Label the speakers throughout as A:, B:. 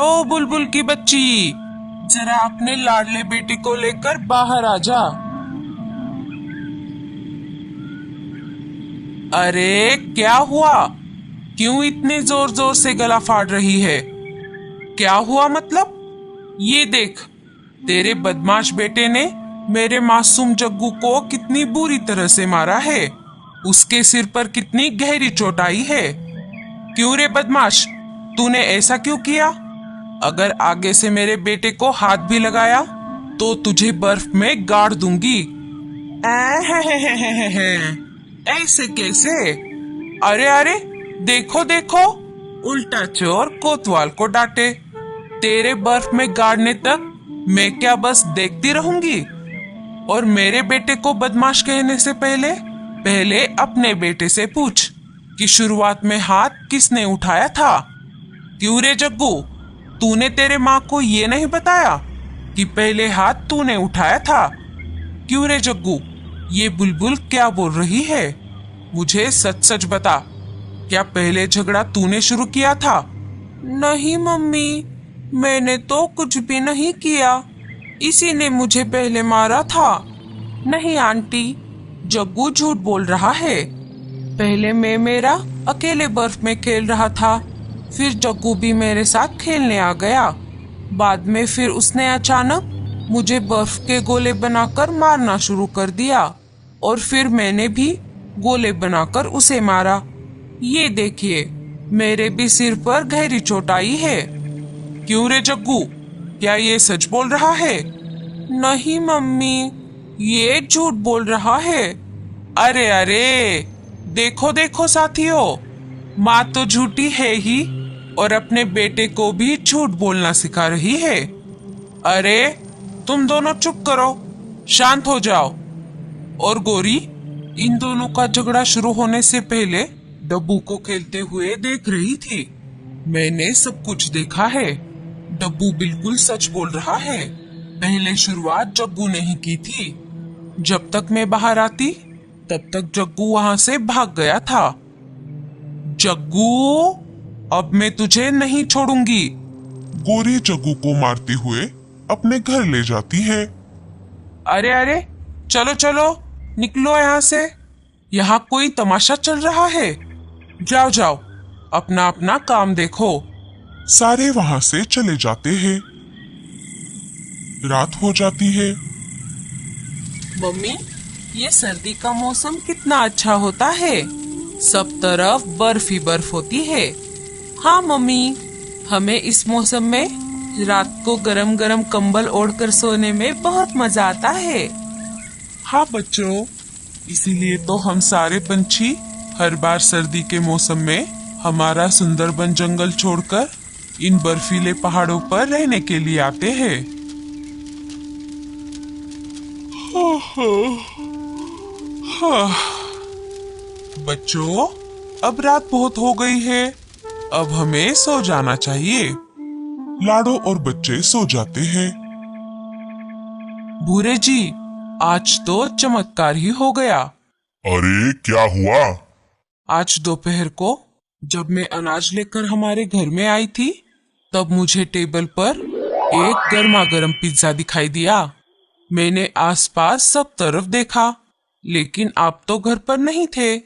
A: ओ बुलबुल की बच्ची, जरा अपने लाडले बेटे को लेकर बाहर आ जा। अरे क्या हुआ? क्यों इतने जोर जोर से गला फाड़ रही है? क्या हुआ मतलब? ये देख, तेरे बदमाश बेटे ने मेरे मासूम जग्गू को कितनी बुरी तरह से मारा है। उसके सिर पर कितनी गहरी चोट आई है। क्यों रे बदमाश, तूने ऐसा क्यों किया? अगर आगे से मेरे बेटे को हाथ भी लगाया तो तुझे बर्फ में गाड़ दूंगी। ऐसे कैसे? अरे अरे, देखो देखो, उल्टा चोर कोतवाल को डांटे। तेरे बर्फ में गाड़ने तक मैं क्या बस देखती रहूंगी? और मेरे बेटे को बदमाश कहने से पहले पहले अपने बेटे से पूछ कि शुरुआत में हाथ किसने उठाया था। क्यों रे जग्गू, तूने तेरे माँ को ये नहीं बताया कि पहले हाथ तूने उठाया था? क्यों रे जग्गू, ये बुलबुल क्या बोल रही है? मुझे सच सच बता, क्या पहले झगड़ा तूने शुरू किया था? नहीं मम्मी, मैंने तो कुछ भी नहीं किया। इसी ने मुझे पहले मारा था। नहीं आंटी, जग्गू झूठ बोल रहा है। पहले मैं मेरा अकेले बर्फ में खेल रहा था, फिर जग्गू भी मेरे साथ खेलने आ गया। बाद में फिर उसने अचानक मुझे बर्फ के गोले बनाकर मारना शुरू कर दिया और फिर मैंने भी गोले बनाकर उसे मारा। ये देखिए, मेरे भी सिर पर गहरी चोट आई है। क्यों रे जग्गू, क्या ये सच बोल रहा है? नहीं मम्मी, ये झूठ बोल रहा है। अरे अरे, देखो देखो साथियों, माँ तो झूठी है ही और अपने बेटे को भी झूठ बोलना सिखा रही है। अरे तुम दोनों चुप करो, शांत हो जाओ। और गोरी इन दोनों का झगड़ा शुरू होने से पहले डब्बू को खेलते हुए देख रही थी। मैंने सब कुछ देखा है। डब्बू बिल्कुल सच बोल रहा है। पहले शुरुआत जग्गू ने ही की थी। जब तक मैं बाहर आती तब तक जग्गू वहां से भाग गया था। जग्गू, अब मैं तुझे नहीं छोड़ूंगी।
B: गोरी जग्गू को मारते हुए अपने घर ले जाती है।
A: अरे अरे, चलो चलो, निकलो यहाँ से। यहाँ कोई तमाशा चल रहा है। जाओ जाओ, अपना अपना काम देखो।
B: सारे वहां से चले जाते हैं। रात हो जाती है।
A: मम्मी, ये सर्दी का मौसम कितना अच्छा होता है। सब तरफ बर्फ ही बर्फ होती है। हाँ मम्मी, हमें इस मौसम में रात को गरम गरम कंबल ओढ़कर सोने में बहुत मजा आता है।
B: हाँ बच्चों, इसीलिए तो हम सारे पंछी हर बार सर्दी के मौसम में हमारा सुंदरबन जंगल छोड़कर इन बर्फीले पहाड़ों पर रहने के लिए आते हैं। बच्चों, अब रात बहुत हो गई है, अब हमें सो जाना चाहिए। लाडो और बच्चे सो जाते हैं।
A: भूरे जी, आज तो चमत्कार ही हो गया।
B: अरे क्या हुआ?
A: आज दोपहर को जब मैं अनाज लेकर हमारे घर में आई थी, तब मुझे टेबल पर एक गर्मा गर्म पिज्जा दिखाई दिया। मैंने आसपास सब तरफ देखा, लेकिन आप तो घर पर नहीं थे।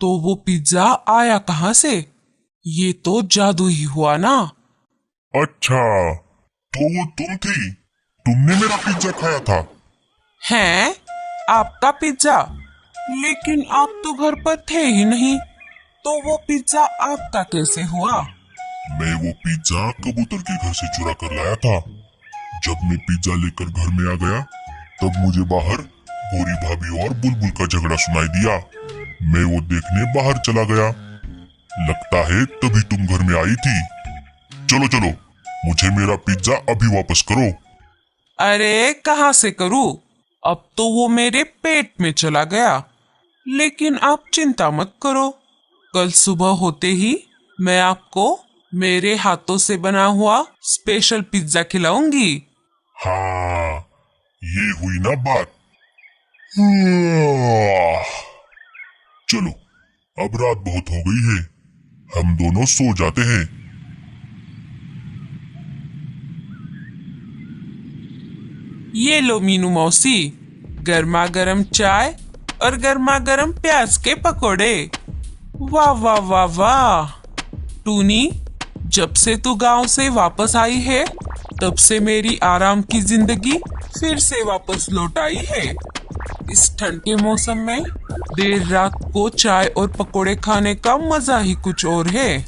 A: तो वो पिज्जा आया कहाँ से? ये तो जादू ही हुआ ना।
B: अच्छा, तो वो तुम थी, तुमने मेरा पिज्जा खाया था।
A: हैं? आपका पिज्जा? लेकिन आप तो घर पर थे ही नहीं, तो वो पिज्जा आपका कैसे हुआ?
B: मैं वो पिज्जा कबूतर के घर से चुरा कर लाया था। जब मैं पिज्जा लेकर घर में आ गया, तब मुझे बाहर गोरी भाभी और बुलबुल का झगड़ा सुनाई दिया। मैं वो देखने बाहर चला गया। लगता है तभी तुम घर में आई थी। चलो चलो, मुझे मेरा पिज्जा अभी वापस करो।
A: अरे कहाँ से करूँ? अब तो वो मेरे पेट में चला गया। लेकिन आप चिंता मत करो, कल सुबह होते ही मैं आपको मेरे हाथों से बना हुआ स्पेशल पिज्जा खिलाऊंगी।
B: हाँ, ये हुई ना बात। चलो, अब रात बहुत हो गई है, हम दोनों सो जाते हैं।
A: ये लो मीनू मौसी, गर्मा गर्म चाय और गर्मा गर्म प्याज के पकोड़े। वाह वाह वाह वाह। टूनी, जब से तू गांव से वापस आई है तब से मेरी आराम की जिंदगी फिर से वापस लौट आई है। इस ठंड के मौसम में देर रात को चाय और पकोड़े खाने का मजा ही कुछ और है।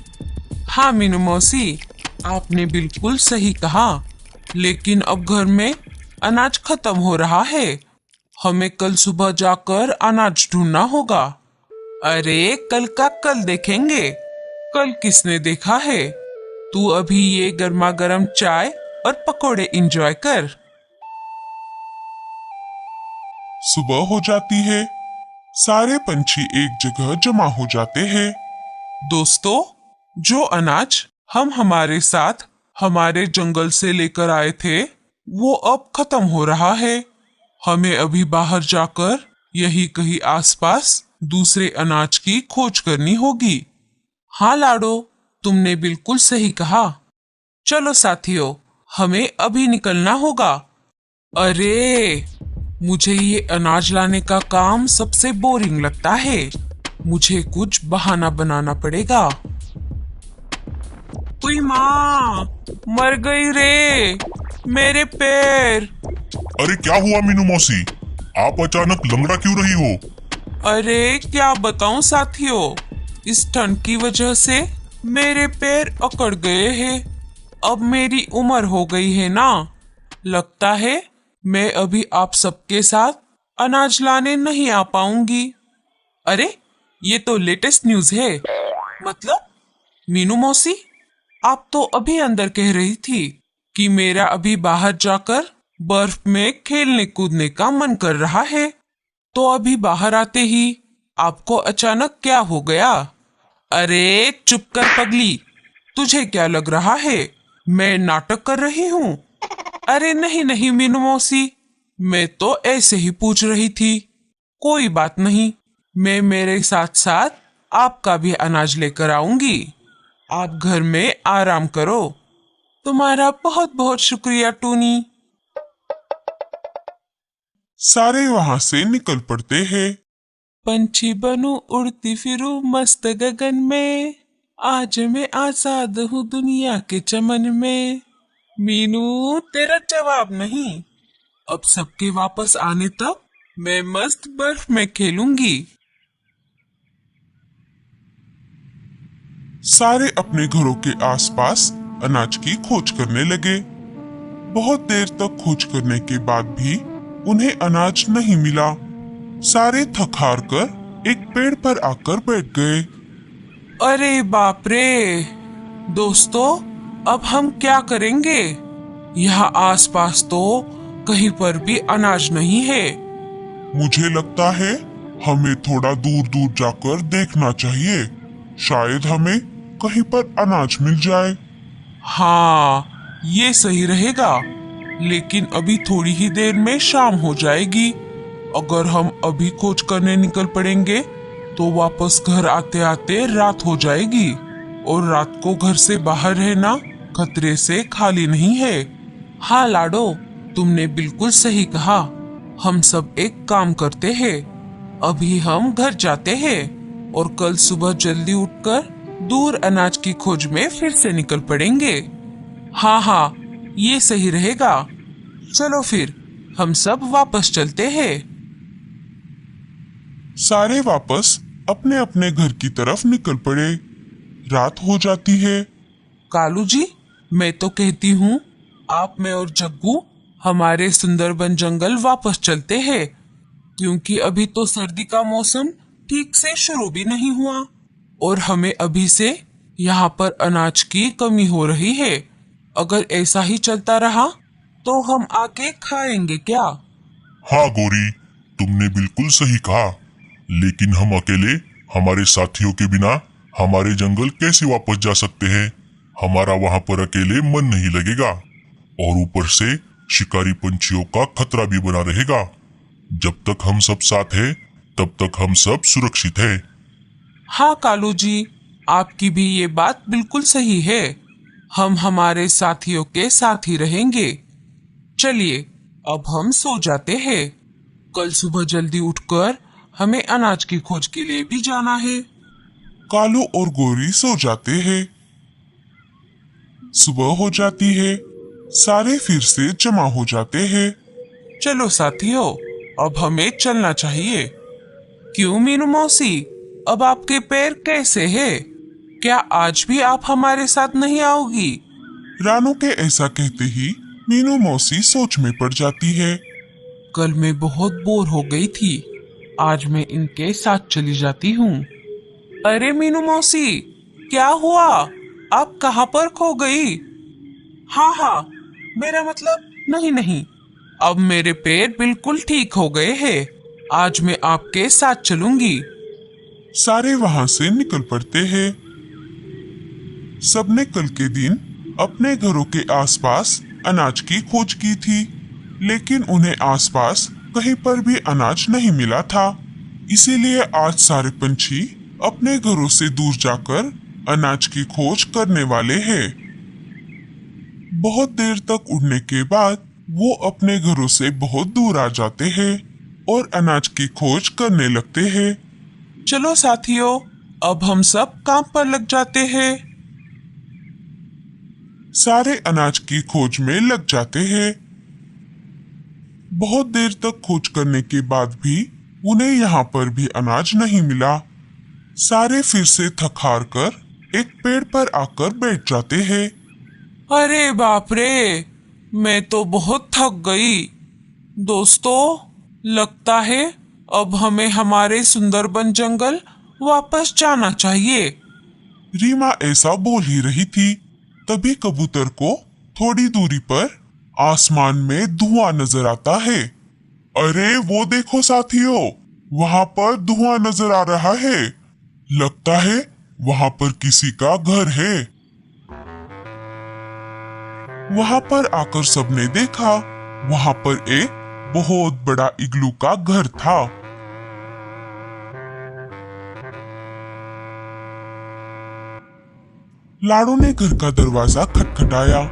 A: हाँ मीनू मौसी, आपने बिल्कुल सही कहा, लेकिन अब घर में अनाज खत्म हो रहा है। हमें कल सुबह जाकर अनाज ढूंढना होगा। अरे कल का कल देखेंगे, कल किसने देखा है। तू अभी ये गर्मा गर्म चाय और पकोड़े एंजॉय कर।
B: सुबह हो जाती है, सारे पंछी एक जगह जमा हो जाते हैं।
A: दोस्तों, जो अनाज हम हमारे साथ हमारे जंगल से लेकर आए थे वो अब खत्म हो रहा है। हमें अभी बाहर जाकर यही कहीं आसपास दूसरे अनाज की खोज करनी होगी। हाँ लाडो, तुमने बिल्कुल सही कहा। चलो साथियों, हमें अभी निकलना होगा। अरे, मुझे ये अनाज लाने का काम सबसे बोरिंग लगता है। मुझे कुछ बहाना बनाना पड़ेगा। उई माँ, मर गई रे, मेरे पैर।
B: अरे क्या हुआ मीनू मौसी, आप अचानक लंगड़ा क्यों रही हो?
A: अरे क्या बताऊं साथियों, इस ठंड की वजह से मेरे पैर अकड़ गए हैं। अब मेरी उम्र हो गई है ना, लगता है मैं अभी आप सबके साथ अनाज लाने नहीं आ पाऊंगी। अरे, ये तो लेटेस्ट न्यूज़ है। मतलब मीनू मौसी, आप तो अभी अंदर कह रही थी कि मेरा अभी बाहर जाकर बर्फ में खेलने कूदने का मन कर रहा है, तो अभी बाहर आते ही आपको अचानक क्या हो गया? अरे चुप कर पगली, तुझे क्या लग रहा है मैं नाटक कर रही हूँ? अरे नहीं नहीं मीनू मौसी, मैं तो ऐसे ही पूछ रही थी। कोई बात नहीं, मैं मेरे साथ साथ आपका भी अनाज लेकर आऊंगी। आप घर में आराम करो। तुम्हारा बहुत बहुत शुक्रिया टूनी।
B: सारे वहां से निकल पड़ते हैं।
A: पंछी बनूं उड़ती फिरूं मस्त गगन में, आज मैं आजाद हूँ दुनिया के चमन में। मीनू, तेरा जवाब नहीं। अब सबके वापस आने तक मैं मस्त बर्फ में खेलूंगी।
B: सारे अपने घरों के आसपास अनाज की खोज करने लगे। बहुत देर तक खोज करने के बाद भी उन्हें अनाज नहीं मिला। सारे थक हार कर एक पेड़ पर आकर बैठ गए।
A: अरे बाप रे, दोस्तों, अब हम क्या करेंगे? यहाँ आसपास तो कहीं पर भी अनाज नहीं है।
B: मुझे लगता है हमें थोड़ा दूर दूर जाकर देखना चाहिए, शायद हमें कहीं पर अनाज मिल जाए।
A: हाँ, ये सही रहेगा, लेकिन अभी थोड़ी ही देर में शाम हो जाएगी। अगर हम अभी खोज करने निकल पड़ेंगे तो वापस घर आते आते रात हो जाएगी, और रात को घर से बाहर रहना खतरे से खाली नहीं है। हाँ लाडो, तुमने बिल्कुल सही कहा। हम सब एक काम करते हैं, अभी हम घर जाते हैं और कल सुबह जल्दी उठकर दूर अनाज की खोज में फिर से निकल पड़ेंगे। हाँ हाँ, ये सही रहेगा। चलो फिर हम सब वापस चलते हैं।
B: सारे वापस अपने अपने घर की तरफ निकल पड़े। रात हो जाती है।
A: कालू जी, मैं तो कहती हूँ आप, मैं और जग्गू हमारे सुंदरबन जंगल वापस चलते हैं, क्योंकि अभी तो सर्दी का मौसम ठीक से शुरू भी नहीं हुआ और हमें अभी से यहाँ पर अनाज की कमी हो रही है। अगर ऐसा ही चलता रहा तो हम आके खाएंगे क्या?
B: हाँ गौरी, तुमने बिल्कुल सही कहा, लेकिन हम अकेले हमारे साथियों के बिना हमारे जंगल कैसे वापस जा सकते हैं? हमारा वहां पर अकेले मन नहीं लगेगा, और ऊपर से शिकारी पंछियों का खतरा भी बना रहेगा। जब तक हम सब साथ हैं, तब तक हम सब सुरक्षित हैं।
A: हाँ कालू जी, आपकी भी ये बात बिल्कुल सही है। हम हमारे साथियों के साथ ही रहेंगे। चलिए अब हम सो जाते हैं। कल सुबह जल्दी उठकर हमें अनाज की खोज के लिए भी जाना है।
B: कालू और गोरी सो जाते हैं। सुबह हो जाती है। सारे फिर से जमा हो जाते हैं।
A: चलो साथियों, अब हमें चलना चाहिए। क्यों मीनू मौसी, अब आपके पैर कैसे हैं? क्या आज भी आप हमारे साथ नहीं आओगी?
B: रानू के ऐसा कहते ही मीनू मौसी सोच में पड़ जाती है।
A: कल मैं बहुत बोर हो गई थी, आज मैं इनके साथ चली जाती हूँ। अरे मीनू मौसी, क्या हुआ? आप कहाँ पर खो गई? हाँ हाँ, मेरा मतलब नहीं नहीं, अब मेरे पैर बिल्कुल ठीक हो गए हैं। आज मैं आपके साथ चलूंगी।
B: सारे वहां से निकल पड़ते हैं। सबने कल के दिन अपने घरों के आसपास अनाज की खोज की थी, लेकिन उन्हें आसपास कहीं पर भी अनाज नहीं मिला था। इसीलिए आज सारे पंछी अपने घरों से दूर जाकर अनाज की खोज करने वाले हैं। बहुत देर तक उड़ने के बाद वो अपने घरों से बहुत दूर आ जाते हैं और अनाज की खोज करने लगते हैं।
A: चलो साथियों, अब हम सब काम पर लग जाते हैं।
B: सारे अनाज की खोज में लग जाते हैं। बहुत देर तक खोज करने के बाद भी उन्हें यहाँ पर भी अनाज नहीं मिला। सारे फिर से थक हार कर एक पेड़ पर आकर बैठ जाते हैं।
A: अरे बाप रे, मैं तो बहुत थक गई। दोस्तों, लगता है अब हमें हमारे सुंदरबन जंगल वापस जाना चाहिए।
B: रीमा ऐसा बोल ही रही थी, तभी कबूतर को थोड़ी दूरी पर आसमान में धुआं नजर आता है। अरे वो देखो साथियों, वहां पर धुआं नजर आ रहा है। लगता है वहां पर किसी का घर है। वहां पर आकर सबने देखा, वहां पर एक बहुत बड़ा इग्लू का घर था। लाडो ने घर का दरवाजा खटखटाया।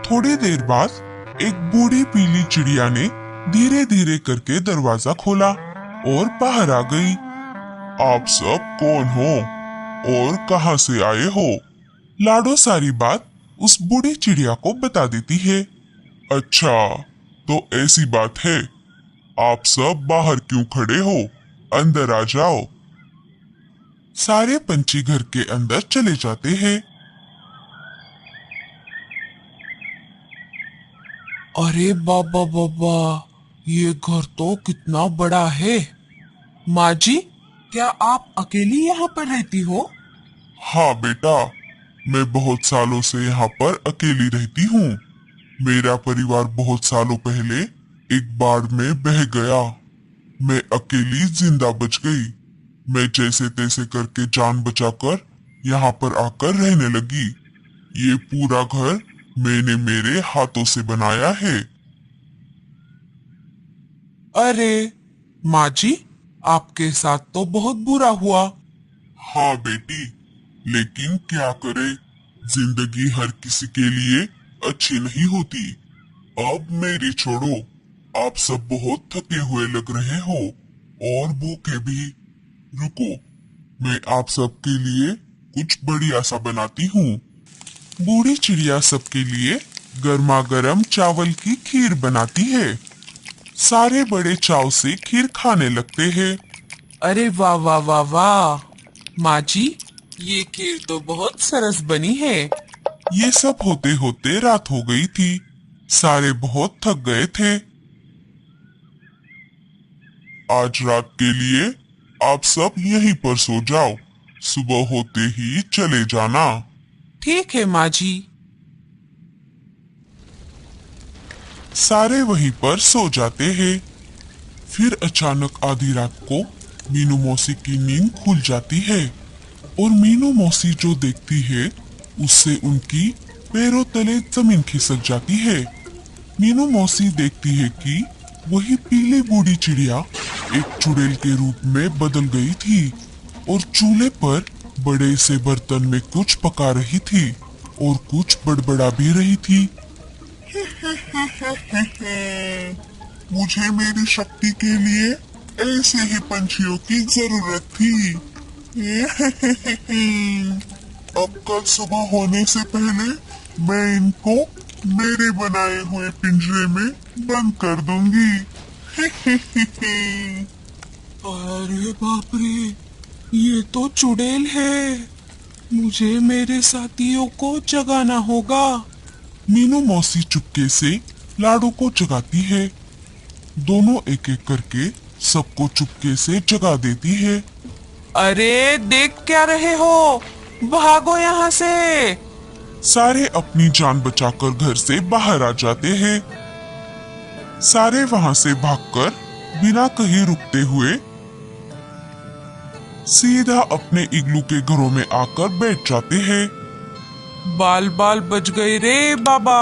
B: थोड़ी देर बाद एक बूढ़ी पीली चिड़िया ने धीरे धीरे करके दरवाजा खोला और बाहर आ गई। आप सब कौन हो और कहां से आए हो? लाडो सारी बात उस बूढ़ी चिड़िया को बता देती है। अच्छा, तो ऐसी बात है। आप सब बाहर क्यों खड़े हो? अंदर आ जाओ। सारे पंछी घर के अंदर चले जाते हैं।
A: अरे बाबा बाबा, ये घर तो कितना बड़ा है। माँ जी, क्या आप अकेली यहाँ पर रहती हो?
B: हाँ बेटा, मैं बहुत सालों से यहाँ पर अकेली रहती हूँ। मेरा परिवार बहुत सालों पहले एक बाढ़ में बह गया। मैं अकेली जिंदा बच गई। मैं जैसे तैसे करके जान बचाकर यहाँ पर आकर रहने लगी। ये पूरा घर मैंने मेरे हाथों से बनाया है।
A: अरे माँ जी, आपके साथ तो बहुत बुरा हुआ।
B: हाँ बेटी, लेकिन क्या करे, जिंदगी हर किसी के लिए अच्छी नहीं होती। अब मेरी छोड़ो, आप सब बहुत थके हुए लग रहे हो और भूखे भी। रुको, मैं आप सबके लिए कुछ बढ़िया सा बनाती हूँ। बूढ़ी चिड़िया सबके लिए गर्मा गर्म चावल की खीर बनाती है। सारे बड़े चाव से खीर खाने लगते हैं।
A: अरे वाह वाह वाह वाह, माँ जी, ये खीर तो बहुत सरस बनी है।
B: ये सब होते होते रात हो गई थी। सारे बहुत थक गए थे। आज रात के लिए आप सब यहीं पर सो जाओ। सुबह होते ही चले जाना।
A: ठीक है माँ जी।
B: सारे वहीं पर सो जाते हैं। फिर अचानक आधी रात को मीनू मौसी की नींद खुल जाती है और मीनू मौसी जो देखती है उससे उनकी पैरों तले जमीन खिसक जाती है। मीनू मौसी देखती है कि वही पीली बूढ़ी चिड़िया एक चुड़ैल के रूप में बदल गई थी और चूल्हे पर बड़े से बर्तन में कुछ पका रही थी और कुछ बड़बड़ा भी रही थी। मुझे मेरी शक्ति के लिए ऐसे ही पंछियों की जरूरत थी। अब कल सुबह होने से पहले मैं इनको मेरे बनाए हुए पिंजरे में बंद कर दूंगी।
A: अरे बाप रे, ये तो चुड़ैल है। मुझे मेरे साथियों को जगाना होगा।
B: मीनू मौसी चुपके से लाडू को जगाती है। दोनों एक एक करके सबको चुपके से जगा देती है।
A: अरे देख क्या रहे हो, भागो यहाँ से।
B: सारे अपनी जान बचाकर घर से बाहर आ जाते हैं। सारे वहां से भागकर बिना कहीं रुकते हुए सीधा अपने इग्लू के घरों में आकर बैठ जाते हैं।
A: बाल बाल बच गए रे बाबा।